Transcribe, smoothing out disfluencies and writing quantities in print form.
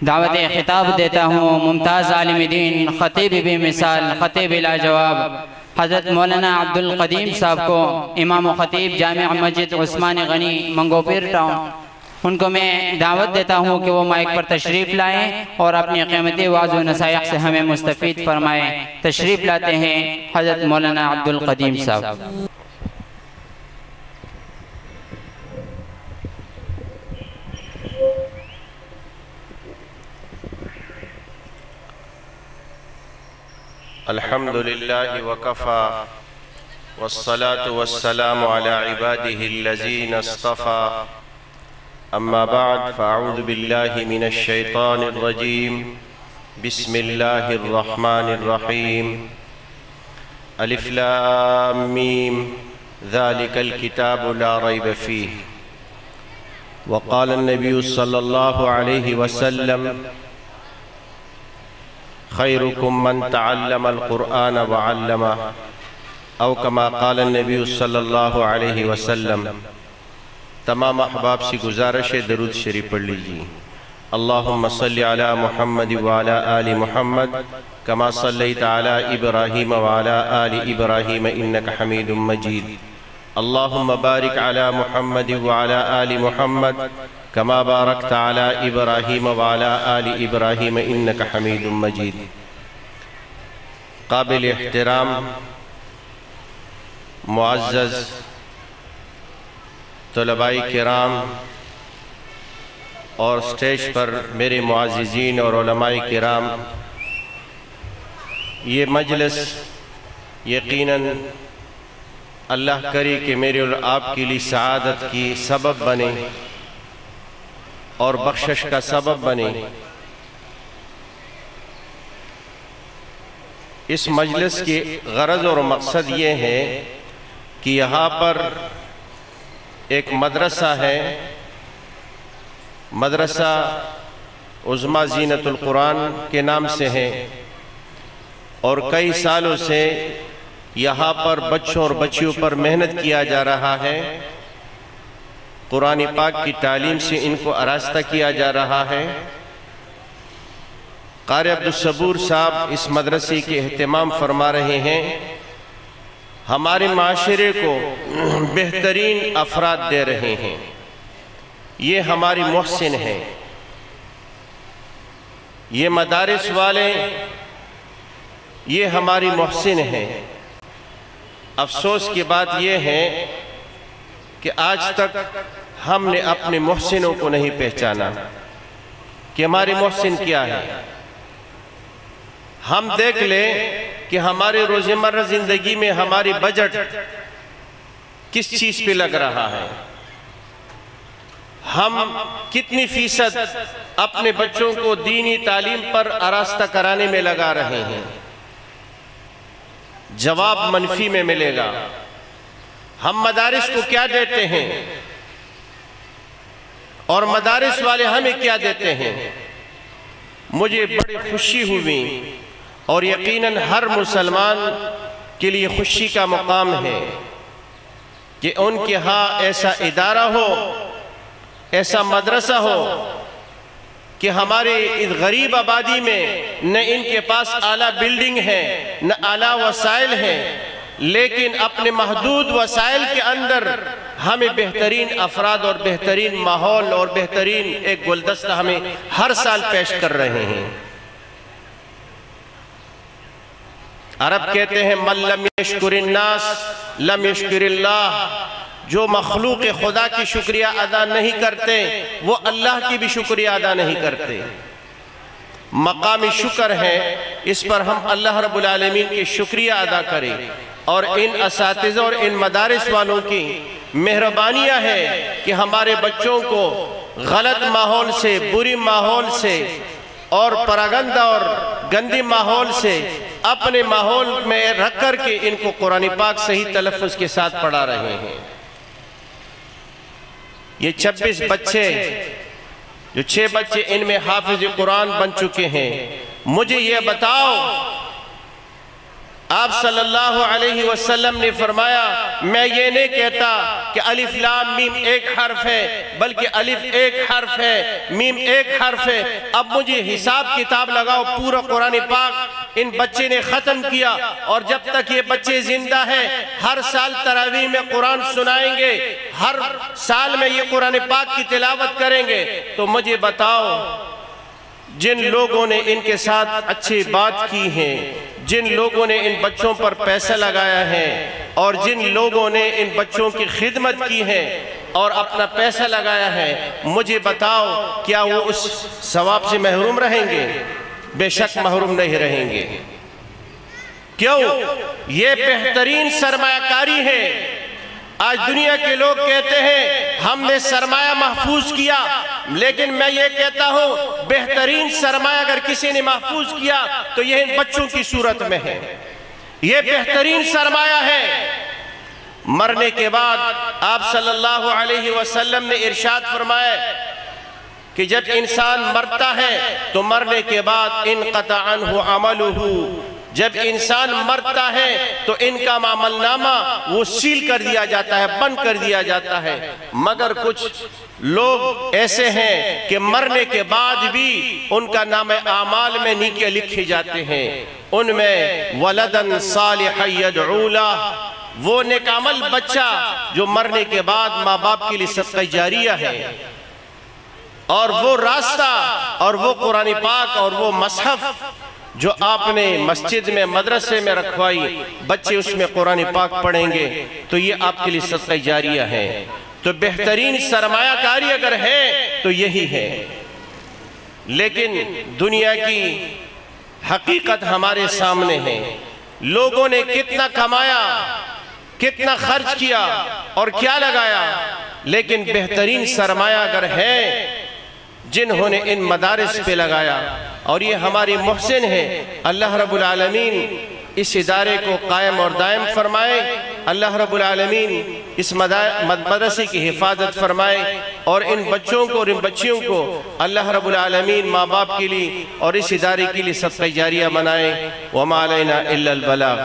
دعوت خطاب دیتا ہوں ممتاز عالم دین، خطیب بے مثال، خطیب لاجواب حضرت مولانا عبدالقدیم صاحب کو، امام و خطیب جامع مسجد عثمان غنی منگوپیر ٹاؤن، ان کو میں دعوت دیتا ہوں کہ وہ مائک پر تشریف لائیں اور اپنی قیمتی وعظ و نصائح سے ہمیں مستفید فرمائیں۔ تشریف لاتے ہیں حضرت مولانا عبدالقدیم صاحب۔ الحمد لله وكفى والصلاة والسلام على عباده الذين اصطفى أما بعد فأعوذ بالله من الشيطان الرجيم بسم الله الرحمن الرحيم ألف لام ميم ذلك الكتاب لا ريب فيه وقال النبي صلى الله عليه وسلم خيركم من تعلم القرآن وعلمه او كما قال النبي صلی اللہ علیہ وسلم۔ تمام احباب سے گزارش ہے درود شریف پڑھ لیجیے۔ اللہم صلی علی محمد وعلی آل محمد كما صلیت علی ابراہیم وعلی آل ابراہیم انک حمید مجید۔ اللہم بارک علی محمد وعلی آل محمد كما باركت على ابراہیم وعلی آل ابراہیم انک حمید مجید۔ قابل احترام معزز طلباء کرام اور سٹیج پر میرے معززین اور علماء کرام، یہ مجلس یقیناً اللہ کرے کہ میرے اور آپ کے لیے سعادت کی سبب بنے اور بخشش کا سبب بنے۔ اس مجلس کی غرض اور مقصد یہ ہے کہ یہاں پر ایک مدرسہ ہے، مدرسہ عظمیٰ زینت القرآن کے نام سے ہے، اور کئی سالوں سے یہاں پر بچوں اور بچیوں پر محنت کیا جا رہا ہے، قرآن پاک کی تعلیم سے ان کو آراستہ کیا جا رہا ہے۔ قاری عبدالصبور صاحب اس مدرسے کے اہتمام فرما رہے ہیں، ہمارے معاشرے کو بہترین افراد دے رہے ہیں، یہ ہماری محسن ہیں، یہ مدارس والے یہ ہماری محسن ہیں۔ افسوس کی بات یہ ہے کہ آج تک ہم نے اپنے محسنوں کو نہیں پہچانا کہ ہمارے محسن کیا ہے۔ ہم دیکھ لیں کہ ہمارے روزمرہ زندگی میں ہماری بجٹ کس چیز پہ لگ رہا ہے، ہم کتنی فیصد اپنے بچوں کو دینی تعلیم پر آراستہ کرانے میں لگا رہے ہیں۔ جواب منفی میں ملے گا۔ ہم مدارس کو کیا دیتے ہیں اور مدارس والے ہمیں کیا دیتے ہیں؟ مجھے بڑی خوشی ہوئی، اور یقیناً ہر مسلمان کے لیے خوشی کا مقام ہے کہ ان کے ہاں ایسا ادارہ ہو، ایسا مدرسہ ہو کہ ہمارے اس غریب آبادی میں نہ ان کے پاس اعلیٰ بلڈنگ ہے، نہ اعلیٰ وسائل ہیں، لیکن اپنے محدود وسائل کے اندر ہمیں بہترین افراد اور بہترین ماحول اور بہترین ایک گلدستہ ہمیں ہر سال پیش کر رہے ہیں۔ عرب کہتے ہیں من لم یشکر الناس لم یشکر اللہ، جو مخلوق خدا کی شکریہ ادا نہیں کرتے وہ اللہ کی بھی شکریہ ادا نہیں کرتے۔ مقامی شکر ہے، اس پر ہم اللہ رب العالمین کی شکریہ ادا کریں، اور ان اساتذہ اور ان مدارس والوں کی مہربانیاں ہے کہ ہمارے بچوں کو غلط ماحول سے، بری ماحول سے اور پراگندہ اور گندی ماحول سے اپنے ماحول میں رکھ کر کے ان کو قرآن پاک صحیح تلفظ کے ساتھ پڑھا رہے ہیں۔ یہ 26 بچے، جو 6 بچے ان میں حافظ قرآن بن چکے ہیں، مجھے یہ بتاؤ آپ صلی اللہ علیہ وسلم نے فرمایا میں یہ نہیں کہتا کہ الف لام میم ایک حرف ہے، بلکہ الف ایک حرف ہے، میم ایک حرف ہے۔ اب مجھے حساب کتاب لگاؤ، پورا قرآن پاک ان بچے نے ختم کیا، اور جب تک یہ بچے زندہ ہیں ہر سال تراویح میں قرآن سنائیں گے، ہر سال میں یہ قرآن پاک کی تلاوت کریں گے۔ تو مجھے بتاؤ، جن لوگوں نے ان کے ساتھ اچھی بات کی ہے، جن لوگوں نے ان بچوں پر پیسہ لگایا ہے، اور جن لوگوں نے ان بچوں کی خدمت کی ہے اور اپنا پیسہ لگایا ہے، مجھے بتاؤ کیا وہ اس ثواب سے محروم رہیں گے؟ بے شک محروم نہیں رہیں گے۔ کیوں؟ یہ بہترین سرمایہ کاری ہے۔ آج دنیا کے لوگ کہتے ہیں ہم نے سرمایہ محفوظ کیا، لیکن میں یہ کہتا ہوں بہترین سرمایہ اگر کسی نے محفوظ کیا تو یہ ان بچوں کی صورت میں ہے۔ یہ بہترین سرمایہ ہے۔ مرنے کے بعد آپ صلی اللہ علیہ وسلم نے ارشاد فرمایا کہ جب انسان مرتا ہے تو مرنے کے بعد انقطع عنہ عملہ، جب انسان مرتا ہے تو ان کا عمل نامہ وہ سیل کر دیا جاتا ہے، بند کر دیا جاتا ہے۔ مگر کچھ لوگ ایسے ہیں کہ مرنے کے بعد بھی ان کا نام اعمال میں نیکیاں لکھی جاتے ہیں، ان میں ولدن صالح یدعو لہ، وہ نیک عمل بچہ جو مرنے کے بعد ماں باپ کے لیے صدقہ جاریہ ہے، اور وہ راستہ اور وہ قرآن پاک اور وہ مصحف جو آپ نے مسجد میں مدرسے میں رکھوائی، بچے اس میں قرآن پاک پڑھیں گے تو یہ آپ کے لیے صدقہ جاریہ ہے۔ تو بہترین سرمایہ کاری اگر ہے تو یہی ہے۔ لیکن دنیا کی حقیقت ہمارے سامنے ہے، لوگوں نے کتنا کمایا، کتنا خرچ کیا اور کیا لگایا، لیکن بہترین سرمایہ اگر ہے جنہوں نے ان مدارس پہ لگایا، اور یہ ہماری محسن ہے، اللہ رب العالمین اس ادارے کو قائم اور دائم فرمائے، اللہ رب العالمین اس مدرسے کی حفاظت فرمائے، اور ان بچوں کو اور ان بچیوں کو اللہ رب العالمین ماں باپ کے لیے اور اس ادارے کے لیے صدقہ جاریہ بنائے۔ وما علینا الا البلاغ۔